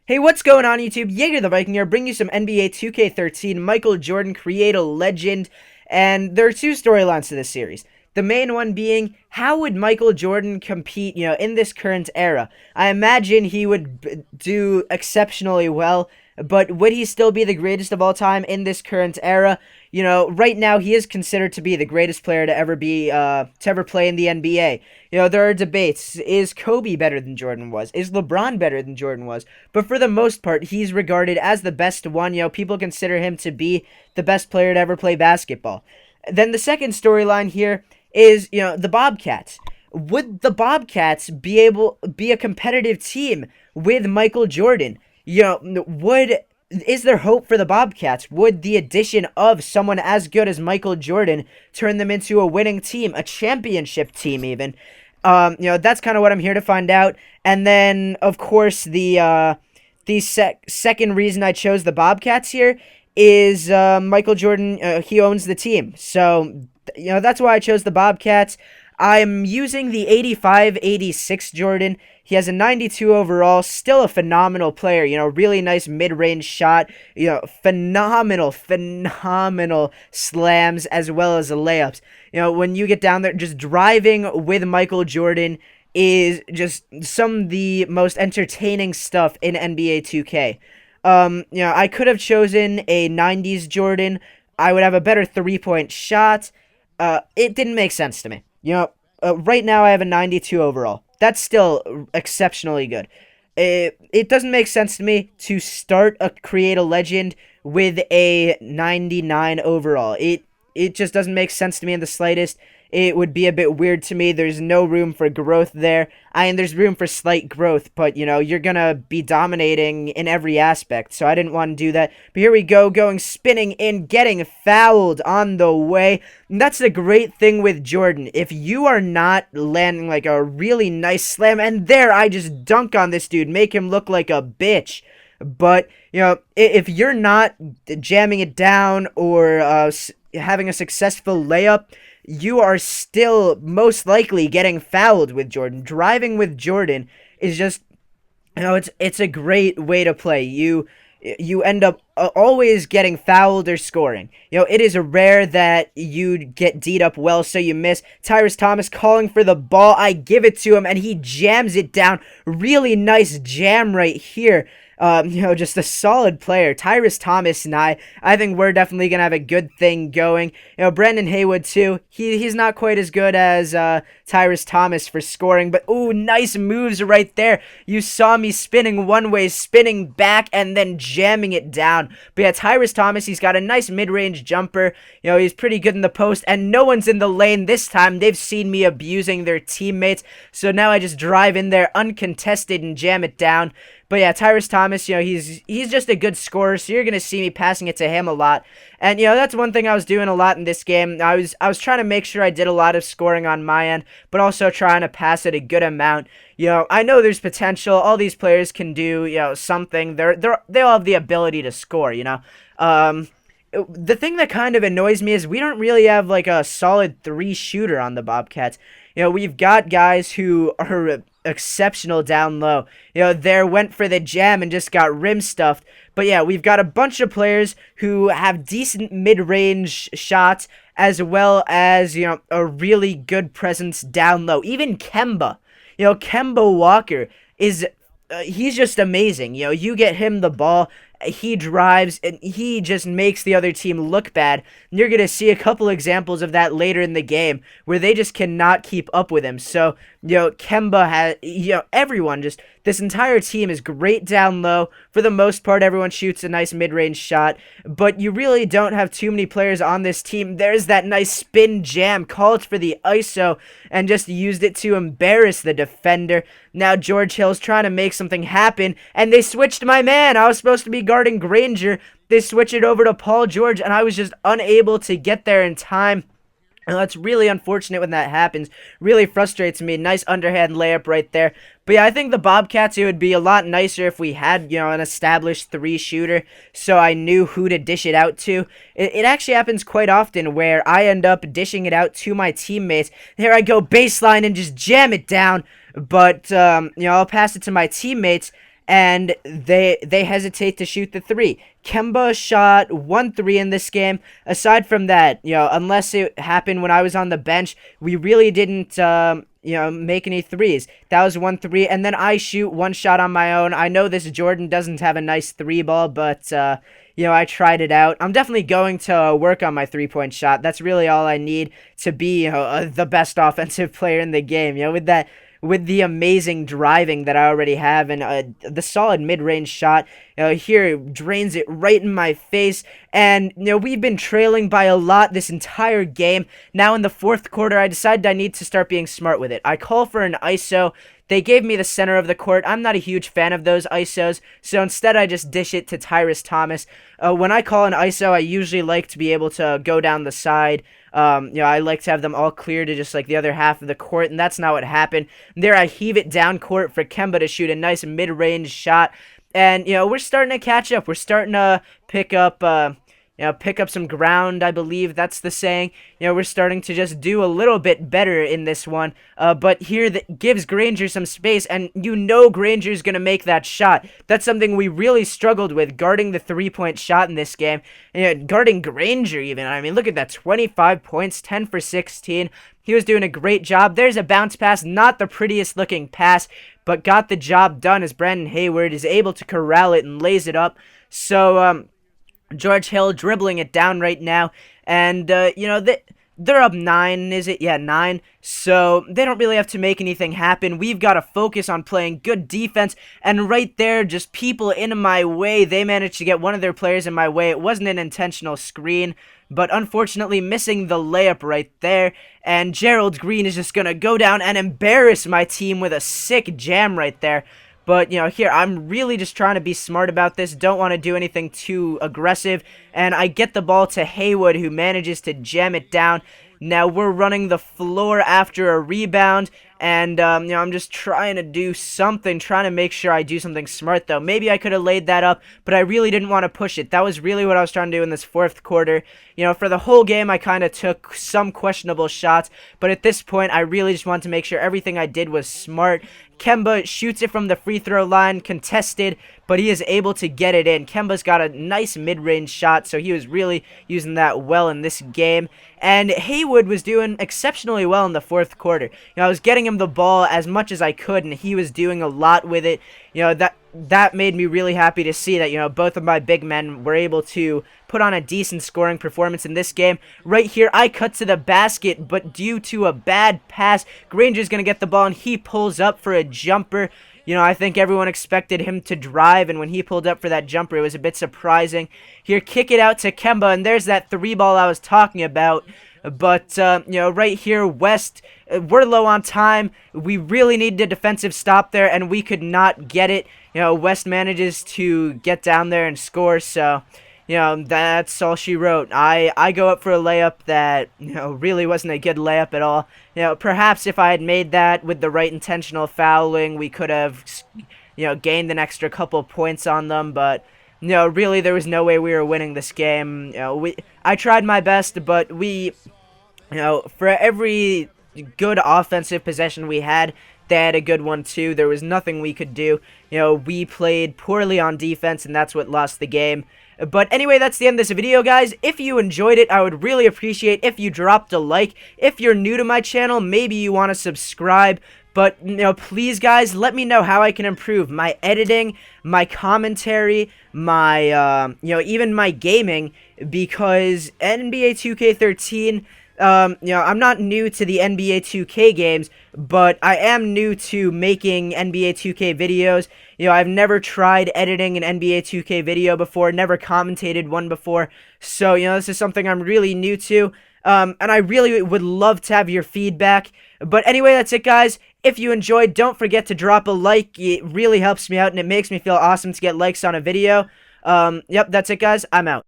Hey, what's going on, YouTube? Jaeger the Viking here, bringing you some NBA 2K13 Michael Jordan Create a Legend, and there are two storylines to this series. The main one being, how would Michael Jordan compete, in this current era? I imagine he would do exceptionally well, but would he still be the greatest of all time in this current era? Right now he is considered to be the greatest player to ever play in the NBA. There are debates. Is Kobe better than Jordan was? Is LeBron better than Jordan was? But for the most part, he's regarded as the best one. People consider him to be the best player to ever play basketball. Then the second storyline here is, the Bobcats. Would the Bobcats be a competitive team with Michael Jordan? Is there hope for the Bobcats? Would the addition of someone as good as Michael Jordan turn them into a winning team, a championship team even? That's kind of what I'm here to find out. And then, of course, second reason I chose the Bobcats here is Michael Jordan. He owns the team, so that's why I chose the Bobcats. I'm using the 85-86 Jordan. He has a 92 overall, still a phenomenal player, really nice mid-range shot, phenomenal slams as well as the layups. When you get down there, just driving with Michael Jordan is just some of the most entertaining stuff in NBA 2K. I could have chosen a 90s Jordan. I would have a better three-point shot. It didn't make sense to me. Right now I have a 92 overall. That's still exceptionally good. It doesn't make sense to me to create a legend with a 99 overall. It just doesn't make sense to me in the slightest. It would be a bit weird to me. There's no room for growth there. There's room for slight growth, but, you're gonna be dominating in every aspect, so I didn't want to do that. But here we go, going spinning in, getting fouled on the way. And that's the great thing with Jordan. If you are not landing, like, a really nice slam, and there, I just dunk on this dude, make him look like a bitch. But, if you're not jamming it down or having a successful layup, you are still most likely getting fouled with Jordan. Driving with Jordan is just, it's a great way to play. You end up always getting fouled or scoring. It is rare that you get D'd up well, so you miss. Tyrese Thomas calling for the ball. I give it to him, and he jams it down. Really nice jam right here. Just a solid player. Tyrese Thomas and I think we're definitely going to have a good thing going. Brandon Haywood, too. He's not quite as good as Tyrese Thomas for scoring, but, ooh, nice moves right there. You saw me spinning one way, spinning back, and then jamming it down. But, yeah, Tyrese Thomas, he's got a nice mid-range jumper. He's pretty good in the post, and no one's in the lane this time. They've seen me abusing their teammates, so now I just drive in there uncontested and jam it down. But yeah, Tyrese Thomas, he's just a good scorer, so you're going to see me passing it to him a lot. And, that's one thing I was doing a lot in this game. I was trying to make sure I did a lot of scoring on my end, but also trying to pass it a good amount. I know there's potential. All these players can do, something. They all have the ability to score, The thing that kind of annoys me is we don't really have, like, a solid three-shooter on the Bobcats. We've got guys who are exceptional down low. There went for the jam and just got rim stuffed. But yeah, we've got a bunch of players who have decent mid-range shots as well as, a really good presence down low. Even Kemba. Kemba Walker is he's just amazing. You get him the ball, he drives, and he just makes the other team look bad. And you're going to see a couple examples of that later in the game where they just cannot keep up with him. So, Kemba has, everyone just, this entire team is great down low. For the most part, everyone shoots a nice mid-range shot, but you really don't have too many players on this team. There's that nice spin jam, called for the ISO, and just used it to embarrass the defender. Now George Hill's trying to make something happen, and they switched my man. I was supposed to be guarding Granger. They switch it over to Paul George, and I was just unable to get there in time. And that's really unfortunate when that happens. Really frustrates me. Nice underhand layup right there. But yeah, I think the Bobcats, it would be a lot nicer if we had, an established three-shooter, so I knew who to dish it out to. It actually happens quite often where I end up dishing it out to my teammates. Here I go baseline and just jam it down. But, I'll pass it to my teammates, and they hesitate to shoot the three. Kemba shot 1 3 in this game. Aside from that, unless it happened when I was on the bench, we really didn't make any threes. That was 1 3, and then I shoot one shot on my own. I know this Jordan doesn't have a nice three ball, but I tried it out. I'm definitely going to work on my 3-point shot. That's really all I need to be the best offensive player in the game. With the amazing driving that I already have, and the solid mid-range shot here drains it right in my face. And we've been trailing by a lot this entire game. Now in the fourth quarter, I decided I need to start being smart with it. I call for an ISO. They gave me the center of the court. I'm not a huge fan of those ISOs, so instead I just dish it to Tyrus Thomas. When I call an ISO, I usually like to be able to go down the side. I like to have them all clear to just like the other half of the court, and that's not what happened. There I heave it down court for Kemba to shoot a nice mid-range shot, and we're starting to catch up. We're starting to pick up some ground, I believe that's the saying. We're starting to just do a little bit better in this one. But here that gives Granger some space, and Granger's going to make that shot. That's something we really struggled with, guarding the 3-point shot in this game. Guarding Granger even. I mean, look at that, 25 points, 10 for 16. He was doing a great job. There's a bounce pass, not the prettiest looking pass, but got the job done as Brandon Hayward is able to corral it and lays it up. So, George Hill dribbling it down right now, and they're up 9, is it? Yeah, 9. So they don't really have to make anything happen. We've got to focus on playing good defense, and right there, just people in my way. They managed to get one of their players in my way. It wasn't an intentional screen, but unfortunately missing the layup right there, and Gerald Green is just going to go down and embarrass my team with a sick jam right there. But, here, I'm really just trying to be smart about this. Don't want to do anything too aggressive. And I get the ball to Haywood, who manages to jam it down. Now we're running the floor after a rebound. And, I'm just trying to do something, trying to make sure I do something smart, though. Maybe I could have laid that up, but I really didn't want to push it. That was really what I was trying to do in this fourth quarter. For the whole game, I kind of took some questionable shots, but at this point, I really just wanted to make sure everything I did was smart. Kemba shoots it from the free throw line, contested, but he is able to get it in. Kemba's got a nice mid-range shot, so he was really using that well in this game. And Haywood was doing exceptionally well in the fourth quarter. I was getting him the ball as much as I could, and he was doing a lot with it. That made me really happy to see that, both of my big men were able to put on a decent scoring performance in this game. Right here, I cut to the basket, but due to a bad pass, Granger's going to get the ball, and he pulls up for a jumper. I think everyone expected him to drive, and when he pulled up for that jumper, it was a bit surprising. Here, kick it out to Kemba, and there's that 3-ball I was talking about. But, right here, West, we're low on time. We really needed a defensive stop there, and we could not get it. West manages to get down there and score, so, that's all she wrote. I go up for a layup that, really wasn't a good layup at all. Perhaps if I had made that with the right intentional fouling, we could have, gained an extra couple points on them, but... really, there was no way we were winning this game. I tried my best, but for every good offensive possession we had, they had a good one too. There was nothing we could do. We played poorly on defense, and that's what lost the game. But anyway, that's the end of this video, guys. If you enjoyed it, I would really appreciate if you dropped a like. If you're new to my channel, maybe you want to subscribe. But, please, guys, let me know how I can improve my editing, my commentary, my, even my gaming, because NBA 2K13, I'm not new to the NBA 2K games, but I am new to making NBA 2K videos. I've never tried editing an NBA 2K video before, never commentated one before, so, this is something I'm really new to. And I really would love to have your feedback. But anyway, that's it, guys. If you enjoyed, don't forget to drop a like. It really helps me out, and it makes me feel awesome to get likes on a video. Yep, that's it, guys. I'm out.